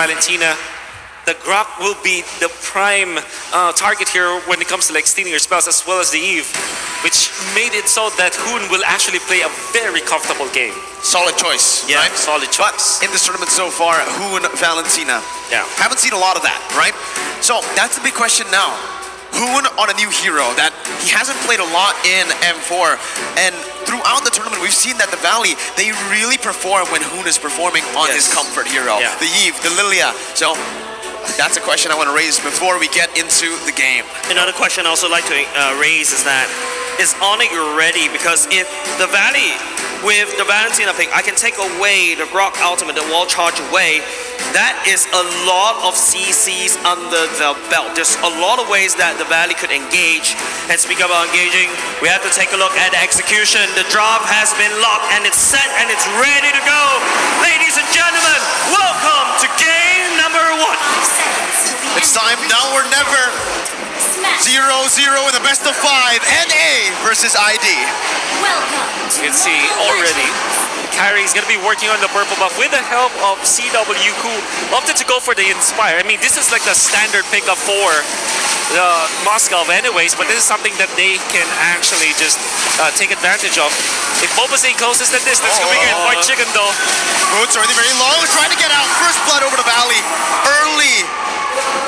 Valentina, the Grok will be the prime target here when it comes to like stealing your spells, as well as the Eve, which made it so that Hoon will actually play a very comfortable game. Solid choice, yeah, right? Solid choice. But in this tournament so far, Hoon, Valentina. Yeah. Haven't seen a lot of that, right? So that's the big question now. Hoon on a new hero that he hasn't played a lot in M4, and throughout the tournament we've seen that the Valley, they really perform when Hoon is performing on his comfort hero. Yeah. The Eve, the Lilia. So that's a question I want to raise before we get into the game. Another question I also like to raise is that, is Onic ready? Because if the Valley, with the Valentina pick, I can take away the Grok ultimate, the wall charge away, that is a lot of CCs under the belt. There's a lot of ways that the Valley could engage. And speaking about engaging, we have to take a look at the execution. The drop has been locked and it's set and it's ready to go. Ladies and gentlemen, welcome to game number 1. It's time now or never. 0-0 in the best of 5. NA versus ID. You can see already Kyrie's going to be working on the purple buff with the help of CW, who opted to go for the Inspire. I mean, this is like the standard pickup for the Moscow anyways, but this is something that they can actually just take advantage of. If Bobasay closes the distance, coming in White Chicken though. Boots already very low, trying to get out. First blood over the Valley.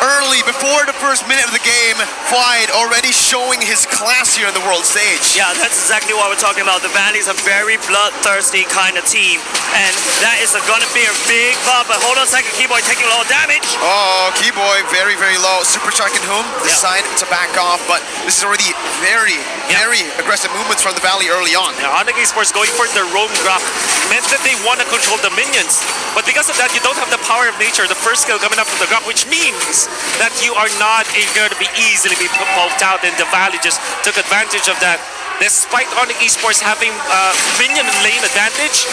Early, before the first minute of the game, Clyde already showing his class here on the world stage. Yeah, that's exactly what we're talking about. The Valley is a very bloodthirsty kind of team, and that is going to be a big buff. But hold on a second, Keyboy taking a lot of damage. Oh, Keyboy very, very low. Supercharging home, decide to back off, but this is already very aggressive movements from the Valley early on. Yeah, Onic Esports going for the roam Grok meant that they want to control the minions, but because of that, you don't have the power of nature, the first skill coming up from the Grok, which means that you are not going to be easily be poked out, and the Valley just took advantage of that. Despite Onic Esports having minion lane advantage,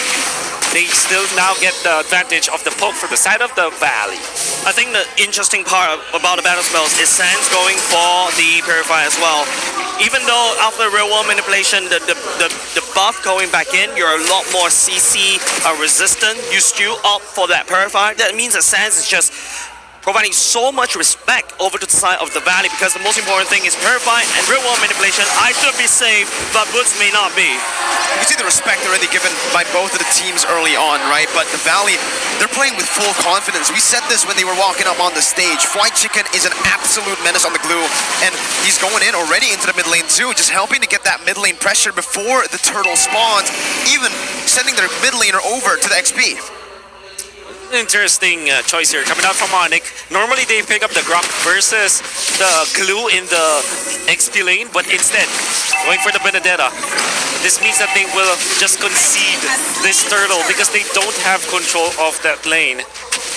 they still now get the advantage of the poke from the side of the Valley. I think the interesting part about the battle spells is Sans going for the Purify as well. Even though after real world manipulation, the buff going back in, you're a lot more CC resistant. You still opt for that Purify. That means that Sans is just providing so much respect over to the side of the Valley, because the most important thing is Purify and real world manipulation. I should be safe, but Boots may not be. You can see the respect already given by both of the teams early on, right? But the Valley, they're playing with full confidence. We said this when they were walking up on the stage. White Chicken is an absolute menace on the glue, and he's going in already into the mid lane too, just helping to get that mid lane pressure before the turtle spawns, even sending their mid laner over to the XP. Interesting choice here coming out from Onic. Normally they pick up the Grok versus the glue in the XP lane, but instead going for the Benedetta. This means that they will just concede this turtle because they don't have control of that lane.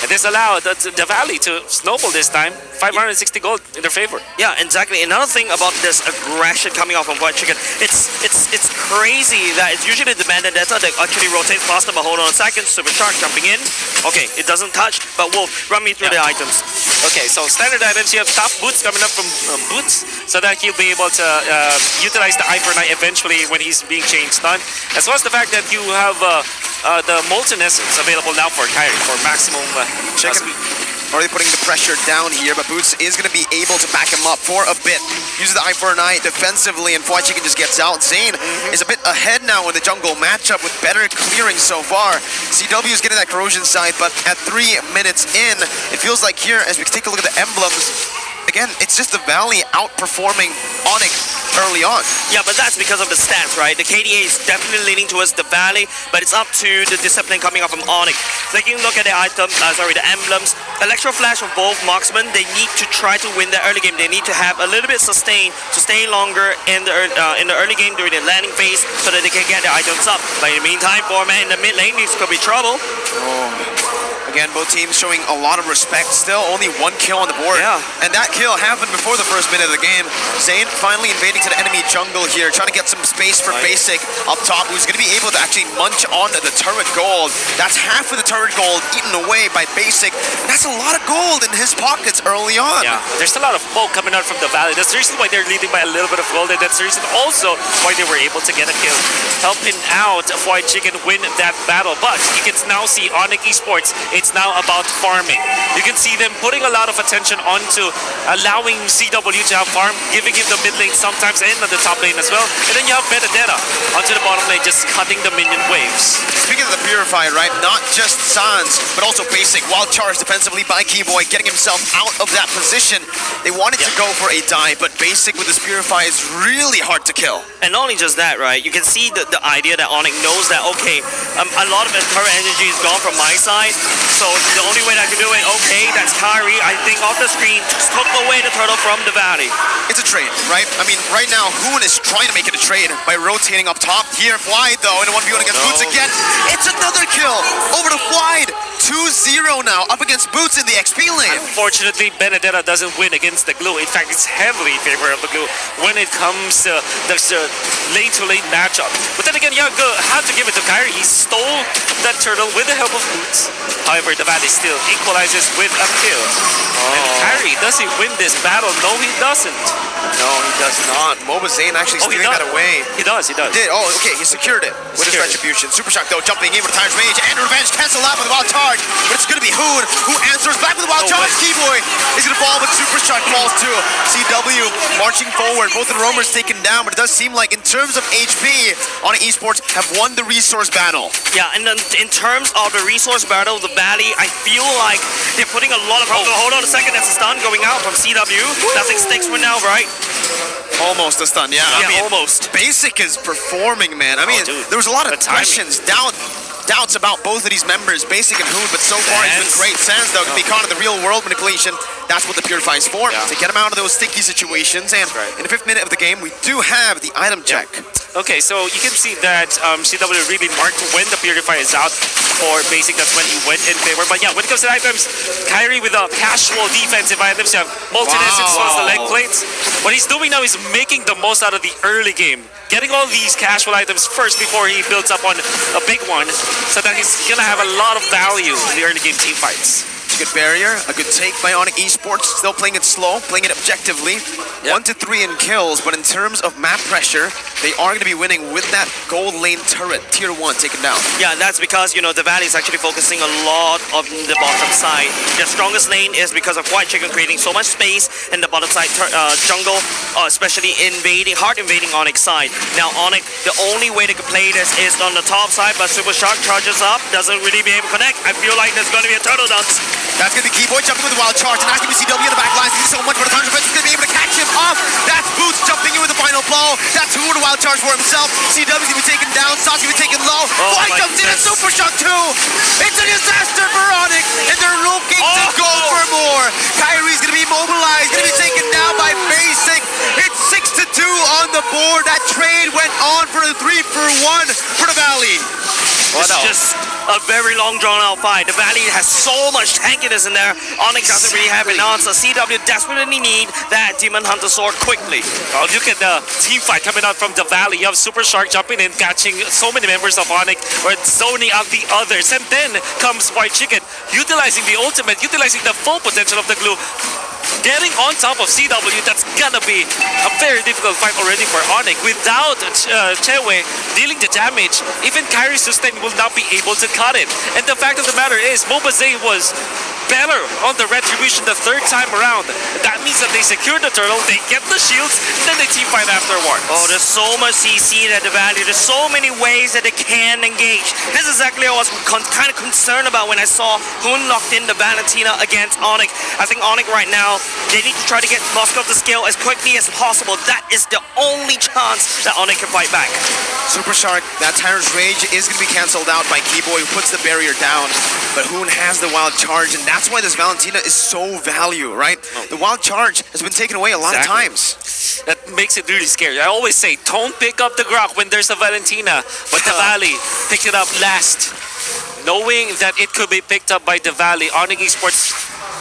And this allowed the Valley to snowball this time. 560 gold in their favor. Yeah, exactly. Another thing about this aggression coming off from White Chicken, it's crazy that it's usually the Benedetta that actually rotates faster, but hold on a second. Supercharge jumping in. Okay, it doesn't touch, but Wolf, run me through the items. Okay, so standard items, you have top boots coming up from Boots, so that he'll be able to utilize the Eye for Night eventually when he's being chain stunned, as well as the fact that you have the Molten Essence available now for Kyrie for maximum Chicken already putting the pressure down here, but Boots is going to be able to back him up for a bit. Uses the Eye for Night defensively, and White Chicken just gets out. Zane is a bit ahead now in the jungle matchup with better clearing so far. CW is getting that corrosion side, but at 3 minutes in, it feels like here, as we take a look at the emblems, again, it's just the Valley outperforming Onic early on. Yeah, but that's because of the stats, right? The KDA is definitely leaning towards the Valley, but it's up to the discipline coming up from Onic. Taking a look at the items, the emblems, Electro Flash of both marksmen, they need to try to win the early game. They need to have a little bit sustain to stay longer in the early game during the landing phase so that they can get the items up. But in the meantime, Foreman in the mid lane, this could be trouble. Again, both teams showing a lot of respect. Still only 1 kill on the board. Yeah. And that kill happened before the first minute of the game. Zane finally invading to the enemy jungle here, trying to get some space for Basic up top, who's going to be able to actually munch on the turret gold. That's half of the turret gold eaten away by Basic. That's a lot of gold in his pockets early on. Yeah, there's a lot of poke coming out from the Valley. That's the reason why they're leading by a little bit of gold, and that's the reason also why they were able to get a kill, helping out White Chicken win that battle. But you can now see Onic Esports in it's now about farming. You can see them putting a lot of attention onto allowing CW to have farm, giving him the mid lane sometimes and the top lane as well. And then you have Benedetta onto the bottom lane, just cutting the minion waves. Speaking of the Purifier, right, not just Sans, but also Basic. Wild charge defensively by Keyboy, getting himself out of that position. They wanted to go for a dive, but Basic with his Purify is really hard to kill. And not only just that, right? You can see the idea that Onic knows that, okay, a lot of his current energy is gone from my side, so the only way that I can do it, okay, that's Kyrie. I think off the screen, just took away the turtle from the valley. It's a trade, right? I mean, right now, Hoon is trying to make it a trade by rotating up top. Here, Flied, though, in a 1v1 against Boots again. It's another kill over to Flied. 2-0 now, up against Boots in the XP lane. Unfortunately, Benedetta doesn't win against the glue. In fact, it's heavily in favor of the glue when it comes to the lane-to-lane matchup. But then again, yeah, have to give it to Kyrie. He stole that turtle with the help of Boots. However, the Valley still equalizes with a kill. And Kyrie, does he win this battle? No, he doesn't. No, he does not. Moba Zane actually steering that away. He does. He did. Oh, okay, he secured it with his retribution. Super Shock, though, jumping in with Tire's Rage and Revenge. Cancel out with a wild charge, but it's going to be Hoon who answers back with a wild charge. Keyboy is going to fall, but Super Shock falls too. CW marching forward. Both of the roamers taken down, but it does seem like in terms of HP, Onic Esports have won the resource battle. Yeah, and then in terms of the resource battle, the Valley, I feel like they're putting a lot of... Hold on a second, that's a stun going out from CW. Nothing sticks for now, right? Almost a stun, yeah. I mean, almost. Basic is performing, man. I mean, there was a lot of questions, doubts about both of these members, Basic and Hoon, but so far it's been great. Sans, though, can be caught in the real world manipulation. That's what the Purify is for, to get him out of those sticky situations. And in the 5th minute of the game, we do have the item check. Okay, so you can see that CW really marked when the Purify is out for Basic. That's when he went in favor. But yeah, when it comes to items, Kyrie with the casual defensive items, you have Multiness as well as the leg plates. What he's doing now is making the most out of the early game. Getting all these casual items first before he builds up on a big one, so that he's going to have a lot of value in the early game team fights. It's a good barrier, a good take by Onic Esports. Still playing it slow, playing it objectively. 1 to 3 in kills, but in terms of map pressure, they are going to be winning with that gold lane turret, tier 1, taken down. Yeah, that's because, you know, the Valley is actually focusing a lot on the bottom side. Their strongest lane is because of White Chicken creating so much space in the bottom side jungle, especially hard invading Onyx side. Now, Onyx, the only way they can play this is on the top side, but Super Shark charges up, doesn't really be able to connect. I feel like there's going to be a turtle dance. That's going to be Keyboy jumping with the wild charge, and that's going to be CW in the back lines. He's so much for the time defense. He's going to be able to catch him off. That's Boots jumping in with the final blow. That's who with the wild charge for himself. CW's going to be taken down. Sauce going to be taken low. White comes in and Super Shock too. It's a disaster for Onic, and they're looking to go for more. Kyrie's going to be mobilized, going to be taken down by Basic. It's 6-2 on the board. That trade went on for a 3-for-1 for the Valley. It's just a very long drawn-out fight. The Valley has so much tankiness in there. Onyx doesn't really have an answer. CW desperately need that Demon Hunter sword quickly. Well, look at the team fight coming out from the Valley. You have Super Shark jumping in, catching so many members of Onyx, or zoning out the others. And then comes White Chicken, utilizing the ultimate, utilizing the full potential of the glue. Getting on top of CW, that's gonna be a very difficult fight already for Onic. Without Chewe dealing the damage, even Kyrie Sustain will not be able to cut it. And the fact of the matter is, Mobaze was better on the retribution the 3rd time around. That means that they secure the turtle, they get the shields, then they team fight afterwards. Oh, there's so much CC at the Valley. There's so many ways that they can engage. This is exactly what I was kind of concerned about when I saw Hoon locked in the Valentina against Onic. I think Onic right now, they need to try to get Moscow to scale as quickly as possible. That is the only chance that Onic can fight back. Super Shark, that Tyrant's Rage is going to be cancelled out by Keyboy, who puts the barrier down. But Hoon has the wild charge, and that's why this Valentina is so value, right? The wild charge has been taken away a lot of times. That makes it really scary. I always say, don't pick up the Grok when there's a Valentina. But the Valley picked it up last. Knowing that it could be picked up by the Valley, Onic Esports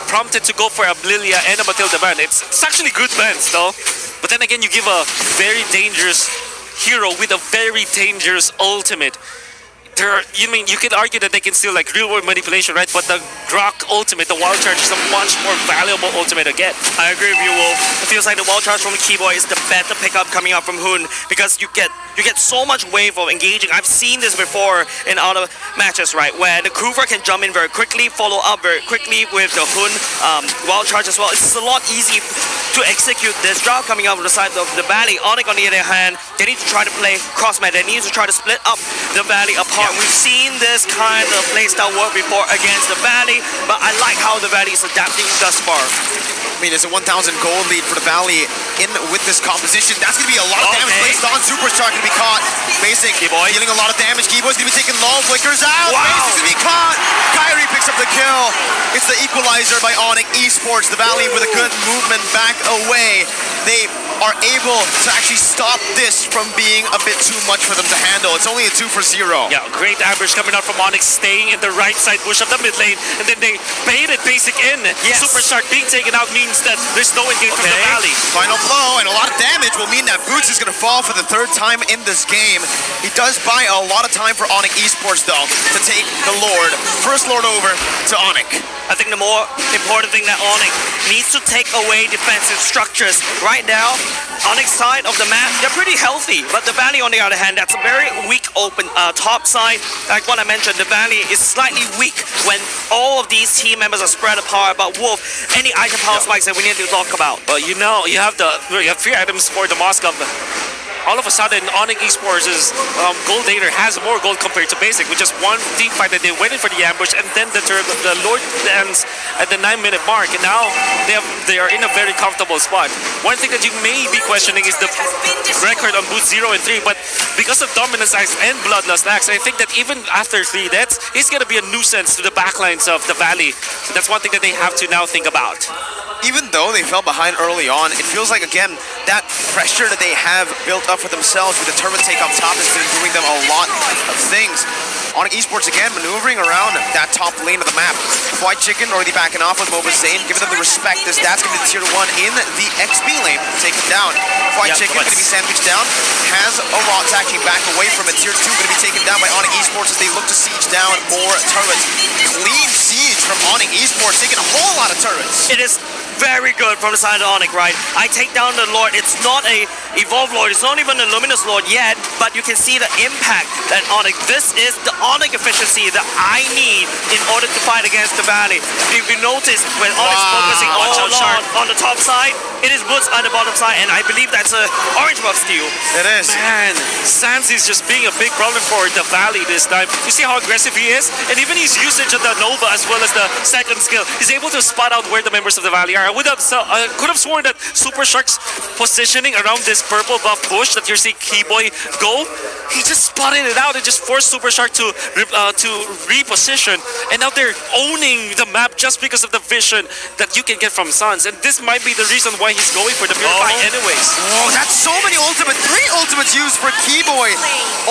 prompted to go for a Lilia and a Matilda ban. It's actually good bans though. But then again, you give a very dangerous hero with a very dangerous ultimate. you could argue that they can steal like real world manipulation, right? But the Grok ultimate, the wild charge, is a much more valuable ultimate to get. I agree with you, Wolf. It feels like the wall charge from Keyboy is the better pickup coming up from Hun because you get so much wave of engaging. I've seen this before in other matches, right, where the Kruger can jump in very quickly, follow up very quickly with the Hun wild charge as well. It's a lot easy to execute this job coming out of the side of the Valley. Onic, on the other hand, they need to try to play cross-meta. They need to try to split up the Valley apart. We've seen this kind of playstyle work before against the Valley, but I like how the Valley is adapting thus far. I mean, it's a 1,000 gold lead for the Valley in with this composition. That's going to be a lot of damage placed on. Superstar going to be caught. Basic dealing a lot of damage. Keyboy's going to be taking low. Flickers out. Wow. Basic's going to be caught. Kyrie picks up the kill. It's the equalizer by Onic Esports. The Valley with a good movement back away. They are able to actually stop this from being a bit too much for them to handle. It's only a 2-0. Yeah, great ambush coming out from Onyx, staying in the right side bush of the mid lane, and then they baited Basic in. Yes. Super Shark being taken out means that there's no engage from the Valley. Final blow, and a lot of damage will mean that Boots is going to fall for the 3rd time in this game. He does buy a lot of time for Onic Esports, though, to take the Lord, first Lord over to Onic. I think the more important thing that Onic needs to take away defensive structures. Right now, Onyx's side of the map, they're pretty healthy, but the Valley, on the other hand, that's a very weak open top side. Like what I mentioned, the Valley is slightly weak when all of these team members are spread apart. But Wolf, any item power spikes that we need to talk about? But you know, you have 3 items for the Moscow. All of a sudden, Onic Esports' gold later has more gold compared to Basic, with just one team fight that they waited for the ambush, and then the Lord ends at the 9-minute mark, and now they are in a very comfortable spot. One thing that you may be questioning is the record on Boost 0 and 3, but because of Dominance Axe and Bloodlust Axe, I think that even after 3 deaths, he's going to be a nuisance to the backlines of the Valley. So that's one thing that they have to now think about. Even though they fell behind early on, it feels like, again, that pressure that they have built up for themselves with the turret take up top has been doing them a lot of things. Onic Esports, again, maneuvering around that top lane of the map. White Chicken already backing off with Mobile Zane, giving them the respect as that's going to be tier 1 in the XP lane. Take it down. White Chicken going to be sandwiched down. Has a lot attacking back away from it. Tier 2 going to be taken down by Onic Esports as they look to siege down more turrets. Clean siege from Onic Esports, taking a whole lot of turrets. It is very good from the side of Onic, right? I take down the Lord. It's not a Evolved Lord. It's not even a Luminous Lord yet, but you can see the impact that Onic. This is the Onic efficiency that I need in order to fight against the Valley. If you notice, when Onic's focusing all along on the top side, it is Woods on the bottom side, and I believe that's a orange buff steal. It is. Man, Sans is just being a big problem for the Valley this time. You see how aggressive he is? And even his usage of the Nova as well as the second skill, he's able to spot out where the members of the Valley are. I could have sworn that Super Shark's positioning around this purple buff bush that you're seeing Keyboy go, he just spotted it out and just forced Super Shark to reposition. And now they're owning the map just because of the vision that you can get from Sans. And this might be the reason why he's going for the Purify anyways. Oh, that's so many ultimates. 3 ultimates used for Keyboy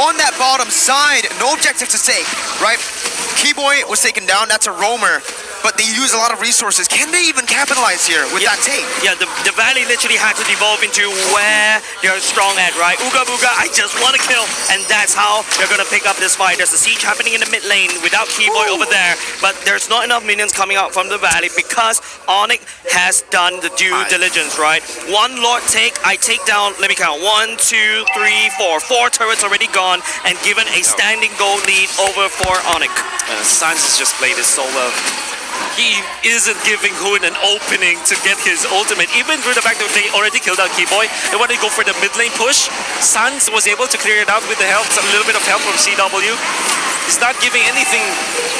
on that bottom side. No objective to take, right? Keyboy was taken down. That's a roamer. But they use a lot of resources. Can they even capitalize here with that take? Yeah, the Valley literally had to devolve into where you're strong at, right? Ooga booga, I just want to kill. And that's how they're going to pick up this fight. There's a siege happening in the mid lane without Keyboy over there. But there's not enough minions coming out from the Valley because Onic has done the due diligence, right? 1 Lord take, I take down, let me count, 1, 2, 3, 4. 4 turrets already gone and given a standing gold lead over for Onic. Sans has just played his solo. He isn't giving Hun an opening to get his ultimate, even through the fact that they already killed out Keyboy. They want to go for the mid lane push. Sans was able to clear it out with the help, a little bit of help from CW. He's not giving anything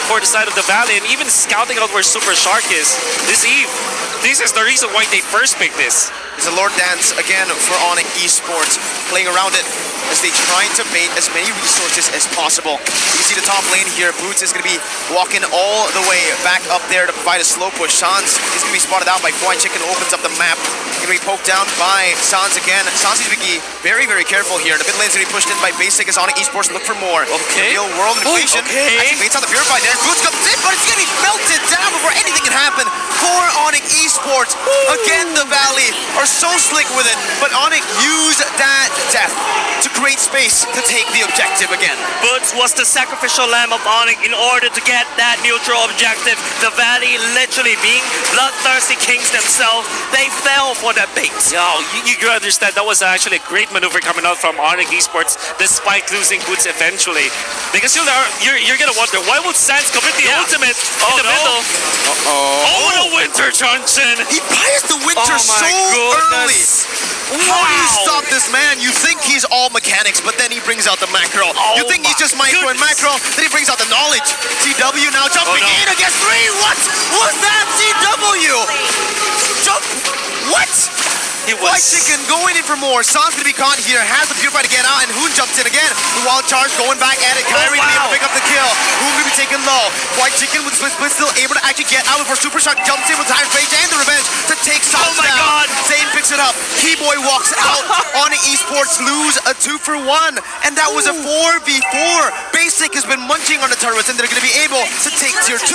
for the side of the Valley, and even scouting out where Super Shark is. This Eve, this is the reason why they first picked this. It's a Lord Dance again for Onic Esports, playing around it as they try to bait as many resources as possible. You can see the top lane here. Boots is going to be walking all the way back up there to provide a slow push. Sans is going to be spotted out by White Chicken, opens up the map. Going to be poked down by Sans again. Sans is going to be very, very careful here. The mid lane is going to be pushed in by Basic as Onic Esports look for more. Okay. Real world manipulation. Actually baits out the Purify there. Boots got the tip, but it's going to be melted down before anything can happen for Onic Esports. Esports. Again, the Valley are so slick with it, but Onic used that death to create space to take the objective again. Boots was the sacrificial lamb of Onic in order to get that neutral objective. The Valley literally being bloodthirsty kings themselves, they fell for that bait. Yo, you can understand that was actually a great maneuver coming out from Onic Esports despite losing Boots eventually. Because you're gonna wonder, why would Sans commit the ultimate in the middle? Oh, the Winter Junction! He buys the Winter so early. How do you stop this man? You think he's all mechanics, but then he brings out the macro. You think he's just micro and macro, then he brings out the knowledge. CW now jumping in against 3. What was that? CW! Jump! What? White Chicken going in for more. San's gonna be caught here. Has the Purify to get out, and Hoon jumps in again. The wild charge going back at it. Kyrie gonna be able to pick up the kill. Hoon gonna be taken low. White Chicken with split still able to actually get out before Super Shock jumps in with the Tyrant Rage and the Revenge to take Sans down. Zane picks it up. Keyboy walks out. Onic Esports lose a 2-for-1, and that was a 4v4. Basic has been munching on the turrets, and they're gonna be able to take tier 2.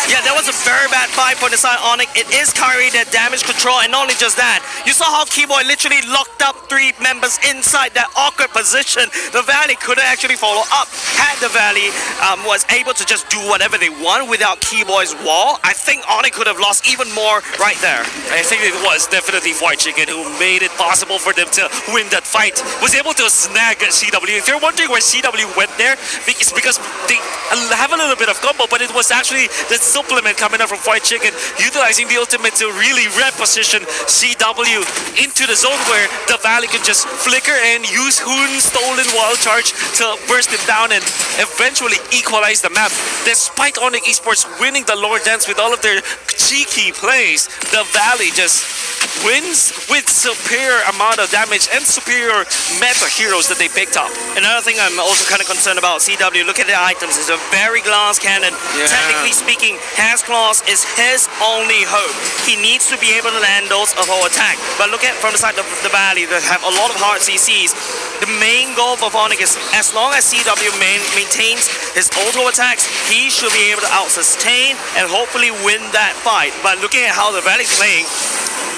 Yeah, that was a very bad fight for the side Onic. It is Kyrie that damage control, and not only just that, you saw how Keyboy literally locked up 3 members inside that awkward position. The Valley couldn't actually follow up. Had the Valley was able to just do whatever they want without Keyboy's wall, I think Onic could have lost even more right there. I think it was definitely White Chicken who made it possible for them to win that fight. Was able to snag CW. If you're wondering why CW went there, it's because they have a little bit of combo, but it was actually the supplement coming up from White Chicken, utilizing the ultimate to really reposition CW into the zone where the Valley can just flicker and use Hoon's stolen wild charge to burst it down and eventually equalize the map. Despite Onic Esports winning the lore dance with all of their cheeky plays, the Valley just wins with superior amount of damage and superior meta heroes that they picked up. Another thing I'm also kind of concerned about CW, look at the items. It's a very glass cannon. Technically speaking, Has Claws is his only hope. He needs to be able to land those auto attack. But look at from the side of the Valley, they have a lot of hard CCs. The main goal for Onic is as long as CW maintains his auto attacks, he should be able to out-sustain and hopefully win that fight. But looking at how the Valley's playing,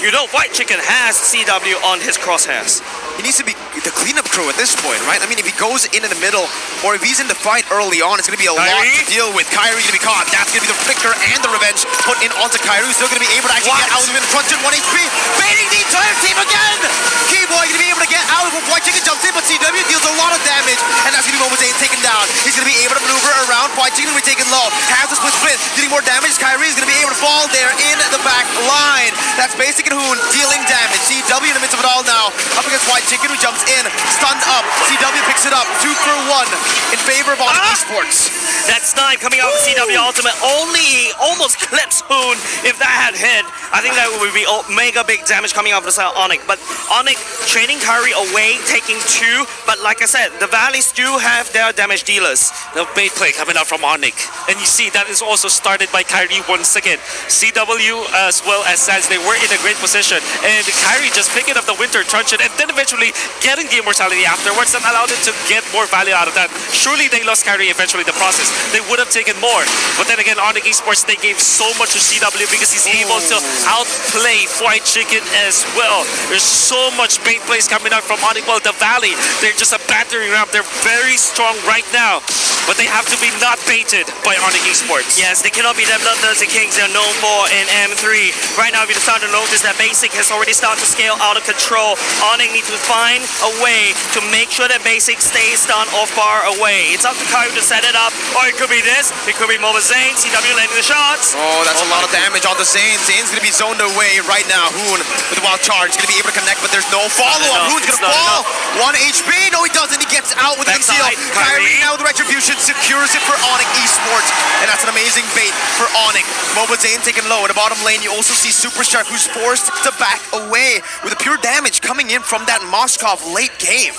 you know White Chicken has CW on his crosshairs. He needs to be the cleanup crew at this point, right? I mean, if he goes in the middle, or if he's in the fight early on, it's going to be a lot to deal with. Kyrie going to be caught. That's going to be the flicker and the revenge put in onto Kyrie, who's still going to be able to actually get out of him in front of 1 HP. Baiting the entire team again! Keyboy going to be able to get out of him. White Chicken jumps in, but CW deals a lot of damage, and that's going to be Mobazane taken down. He's going to be able to maneuver around. White Chicken will be taken low. Has the split, getting more damage. Kyrie is going to be able to fall there in the back line. That's Basic and Hoon dealing damage. CW in the midst of it all now, up against White Chicken, who jumps in, stunned up. CW picks it up, 2-for-1 in favor of Onic Esports. That snipe coming out of CW Ultimate only almost clips Hoon. If that had hit, I think that would be mega big damage coming out of the side of Onic. But Onic trading Kyrie away, taking 2. But like I said, the Valleys do have their damage dealers. The bait play coming out from Onic. And you see that is also started by Kyrie once again. CW as well as Sans, they were in a great position. And Kyrie just picking up the Winter Truncheon and then eventually getting the immortality afterwards that allowed him to get more value out of that. Surely they lost Kyrie eventually the process. They would have taken more. But then again, Onic Esports, they gave so much to CW because he's able to outplay White Chicken as well. There's so much bait plays coming out from Onic. Well, the Valley, they're just a battering ram. They're very strong right now. But they have to be not baited by Onic Esports. Yes, they cannot be the bloodthirsty kings they're known for in M3. Right now, if you start to notice that Basic has already started to scale out of control, Onic needs to find a way to make sure that Basic stays stunned or far away. It's up to Kyrie to set it up, or it could be this, it could be Mobazane, CW landing the shots. Oh, that's a lot of damage on the Zane. Zane's going to be zoned away right now. Hoon with the wild charge, going to be able to connect, but there's no follow-up. Hoon's going to fall. 1 HP. No, he doesn't. He gets out with the conceal. Kyrie now with the retribution secures it for Onic Esports, and that's an amazing bait for Onic. Mobazane taken low. In the bottom lane, you also see Super Shark, who's forced to back away with the pure damage coming in from that Moskov late game.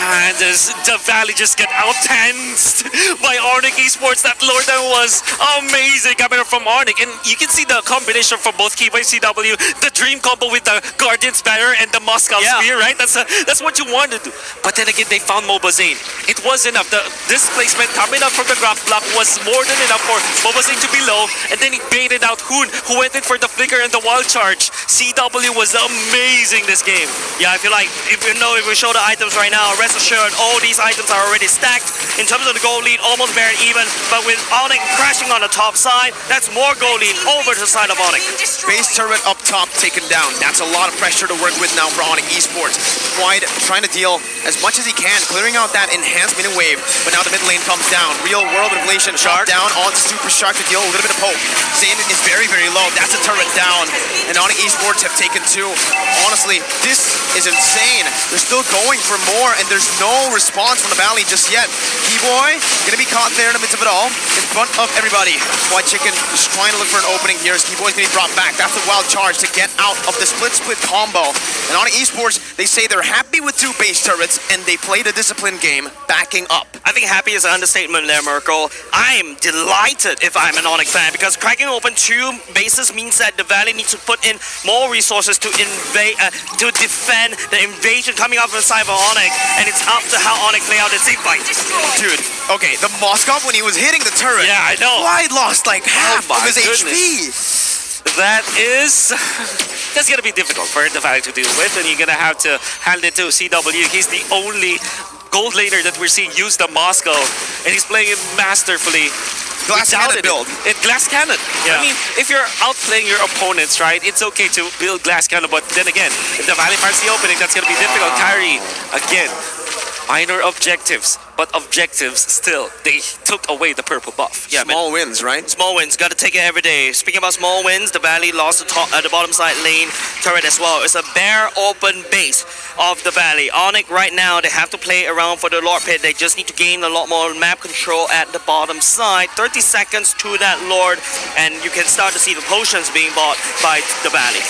And the Valley just get out-tensed by Onic Esports. That lore down was amazing coming from Onic. And you can see the combination from both Keyboy CW, the dream combo with the Guardian's Banner and the Moskov Spear, right? That's what you wanted. But then again, they found Mobazane. It was enough. The displacement ultimate coming up from the grab block was more than enough for Mobasing to be low, and then he baited out Hoon, who went in for the flicker and the wall charge. CW was amazing this game. Yeah, I feel like if we show the items right now, rest assured all these items are already stacked. In terms of the gold lead, almost bare even, but with Onic crashing on the top side, that's more gold lead over to the side of Onic. Base turret up top taken down. That's a lot of pressure to work with now for Onic Esports. Quite trying to deal as much as he can, clearing out that enhanced mini wave, but now the mid lane comes down. Real world inflation shot down onto Super Shark to deal a little bit of poke. Zane is very, very low. That's a turret down, and Onic Esports have taken 2. Honestly, this is insane. They're still going for more, and there's no response from the Valley just yet. Keyboy gonna be caught there in the midst of it all, in front of everybody. White Chicken just trying to look for an opening here as Keyboy's gonna be brought back. That's the wild charge to get out of the split combo. And Onic Esports, they say they're happy with 2 base turrets, and they played a disciplined game backing up. I think happy is an understatement there, Merkel. I'm delighted if I'm an Onic fan, because cracking open 2 bases means that the Valley needs to put in more resources to defend the invasion coming up from the side of Onic, and it's up to how Onic play out the team fight. Dude, okay, the Moskov, when he was hitting the turret, Yeah, I know. Clyde lost like half Oh of my his HP. That's gonna be difficult for the Valley to deal with, and you're gonna have to hand it to CW. He's the only gold laner that we're seeing use the Moscow, and he's playing it masterfully. Glass Without cannon build. Glass cannon. Yeah. I mean, if you're outplaying your opponents, right, it's okay to build glass cannon, but then again, if the Valley finds the opening, that's gonna be difficult. Kyrie, again, minor objectives, but objectives still. They took away the purple buff. Yeah, Small wins, right? Small wins, got to take it every day. Speaking about small wins, the Valley lost the bottom side lane turret as well. It's a bare open base of the Valley. Onic right now, they have to play around for the Lord Pit. They just need to gain a lot more map control at the bottom side. 30 seconds to that Lord, and you can start to see the potions being bought by the Valley.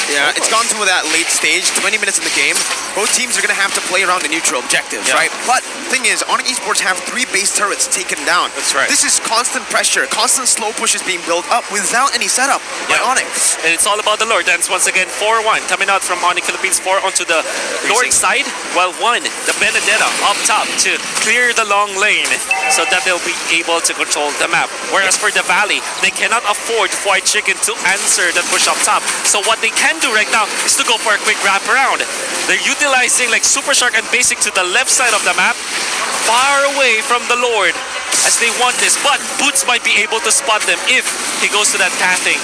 Yeah, it's gone to that late stage, 20 minutes in the game. Both teams are going to have to play around the neutral objectives, right? But the thing is, Onic Esports have 3 base turrets taken down. That's right. This is constant pressure, constant slow pushes being built up without any setup by Onic. And it's all about the Lord dance once again. 4-1 coming out from Onic Philippines, 4 onto the Lord side, while 1, the Benedetta up top to clear the long lane so that they'll be able to control the map. Whereas for the Valley, they cannot afford White Chicken to answer that push up top. So what they can do right now is to go for a quick wrap around. They're utilizing like Super Shark and Basic to the left side of the map, far away from the Lord as they want this, but Boots might be able to spot them if he goes to that pathing.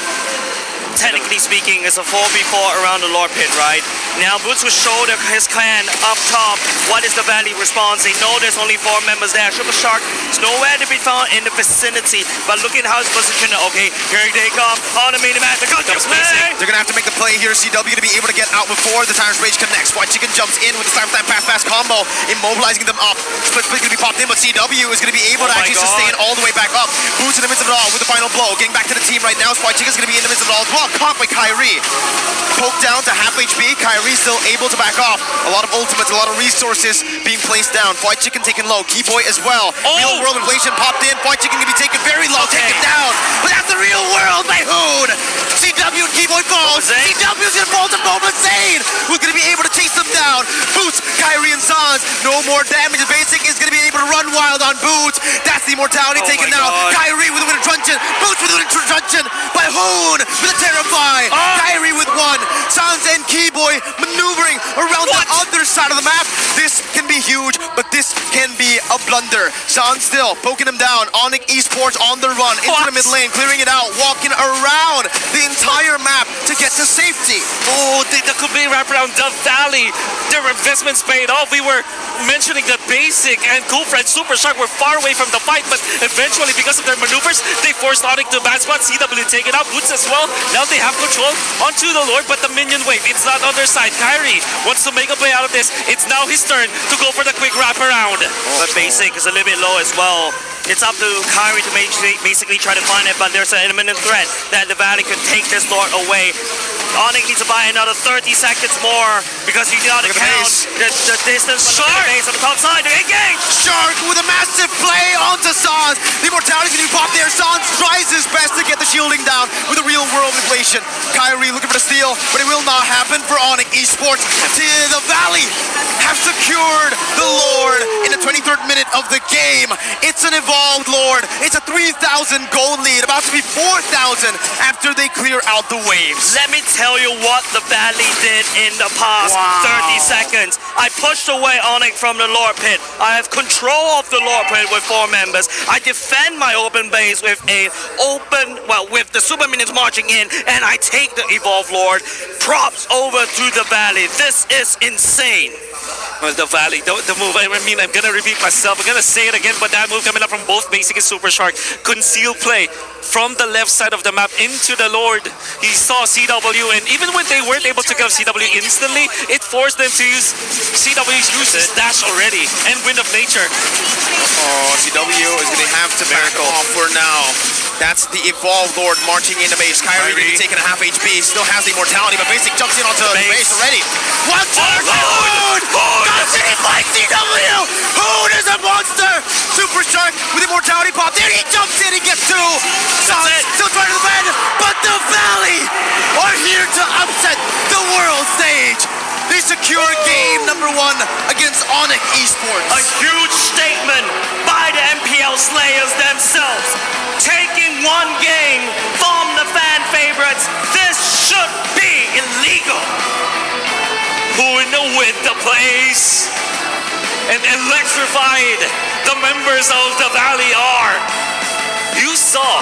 Technically speaking, it's a 4v4 around the Lord Pit, right? Now Boots will show his clan up top. What is the Valley response? They know there's only 4 members there. Super Shark is nowhere to be found in the vicinity, but look at how it's positioned. Okay, here they come on the main event. The comes They're going to have to make the play here. CW to be able to get out before the Tyrant's Rage connects. White Chicken jumps in with the slam fast combo, immobilizing them up. Split going to be popped in, but CW is going to be able to actually sustain all the way back up. Boots in the midst of it all with the final blow. Getting back to the team right now. White Chicken's going to be in the midst of it all as well. Caught by Kyrie. Poked down to half HP. Kyrie still able to back off. A lot of ultimates, a lot of resources being placed down. White Chicken taken low. Keyboy as well. Real world inflation popped in. White Chicken can be taken very low. Taken down. But that's the real world by Hoon. CW and Keyboy falls. CW's gonna fall to Moment Zane, who's gonna be able to chase them down. Boots, Kyrie and Sans. No more damage. Basic is gonna be able to run wild on Boots. That's the immortality taken down. Kyrie with a win truncheon. Boots with a win truncheon by Hoon with a terrify. Kyrie with 1. Sans and Keyboy maneuvering around the other side of the map. This can be huge, but this can be a blunder. Sans still poking him down. Onic Esports on the run into the mid lane, clearing it out, walking around the entire map to get to safety. Oh, that could be wrapped around the Valley. Their investments paid off. We were mentioning that Basic and Koolfred Super Shark were far away from the fight, but eventually, because of their maneuvers, they forced Onic to bad spot. CW take it out. Boots as well. Now they have control onto the Lord, but the minion wave, it's not on their side. Kyrie wants to make a play out of this. It's now his turn to go for the quick wrap around. But Basic is a little bit low as well. It's up to Kyrie to basically try to find it, but there's an imminent threat that the Valley could take this Lord away. Onic needs to buy another 30 seconds more because he got to Look at the count the distance from the base on the top side to engage. Shark with a massive play onto Sans. The immortality's gonna be popped there. Sans tries his best to get the shielding down with a real world inflation. Kyrie looking for the steal, but it will not happen for Onic Esports. The Valley have secured the Lord in the 23rd minute of the game. It's an evolved Lord. It's a 3,000 gold lead, about to be 4,000 after they clear out the waves. Let me tell you what the Valley did in the past 30 seconds. I pushed away Onic from the Lord Pit. I have control of the Lord Pit with 4 members. I defend my open base with with the super minions marching in, and I take the Evolved Lord. Props over to the Valley. This is insane. The Valley, the move, I mean, I'm gonna repeat myself, I'm gonna say it again, but that move coming up from both Basic and Super Shark, concealed play from the left side of the map into the Lord. He saw CW, and even when they weren't able to kill CW instantly, it forced them to use CW's uses dash already, and Wind of Nature. Oh, CW is going to have to back off for now. That's the Evolved Lord marching into base. Kyrie going to be taking a half HP. Still has the immortality, but Basic jumps in onto the base already. One turn! Hood like CW! Hood is a monster! Super Shark with immortality pop. There he jumps in and gets 2. Still trying to defend, but the Valley are here to upset the world stage. They secure game number 1 against Onic Esports. A huge statement by the MPL Slayers themselves. Taking 1 game from the fan favorites, this should be illegal. Who in the winter place and electrified the members of the Valley are. You saw